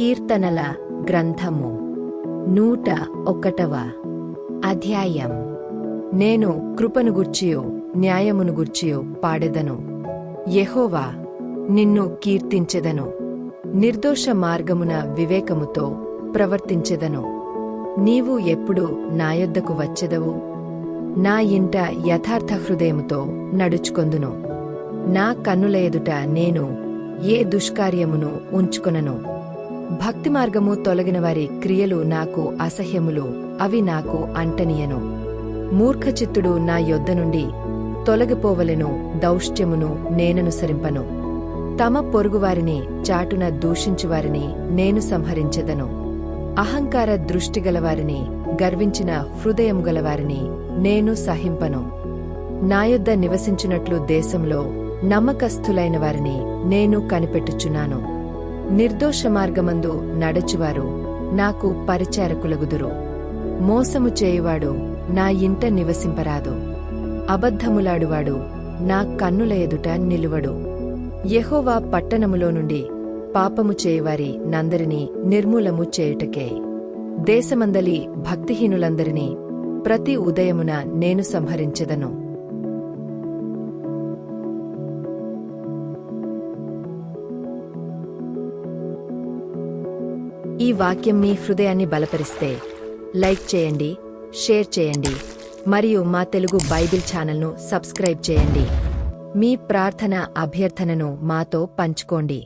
కీర్తనల గ్రంథము 101వ అధ్యాయం. నేను కృపను గూర్చియు న్యాయమును గూర్చియు పాడెదను. యెహోవా, నిన్ను కీర్తించెదను. నిర్దోష మార్గమున వివేకముతో ప్రవర్తించెదను. నీవు ఎప్పుడు నా యొద్దకు వచ్చెదవు? నా ఇంట యథార్థ హృదయముతో నడుచుకొందును. నా కన్నుల ఎదుట నేను ఏ దుష్కార్యమును ఉంచుకొనను. భక్తి మార్గము తొలగినవారి క్రియలు నాకు అసహ్యములు, అవి నాకు అంటనీయను. మూర్ఖచిత్తుడు నా యొద్ద నుండి తొలగిపోవలెను, దౌష్ట్యమును నేననుసరింపను. తమ పొరుగువారిని చాటున దూషించువారిని నేను సంహరించెదను. అహంకార దృష్టిగలవారిని, గర్వించిన హృదయము గలవారిని నేను సహింపను. నా యొద్ద నివసించున్నట్లు దేశంలో నమ్మకస్థులైన వారిని నేను కనిపెట్టుచున్నాను. నిర్దోష మార్గమందు నడచువారు నాకు పరిచారకులగుదురు. మోసము చేయువాడు నా ఇంట నివసింపరాదు. అబద్ధములాడువాడు నా కన్నుల ఎదుట నిలువడు. యెహోవా పట్టణములో నుండి పాపము చేయువారి నందరినీ నిర్మూలము చేయుటకే దేశమందలి భక్తిహీనులందరినీ ప్రతి ఉదయమున నేను సంహరించెదను. ఈ వాక్యం మీ హృదయాన్ని బలపరిస్తే లైక్ చేయండి, షేర్ చేయండి మరియు మా తెలుగు బైబిల్ ఛానల్ను సబ్స్క్రైబ్ చేయండి. మీ ప్రార్థన అభ్యర్థనను మాతో పంచుకోండి.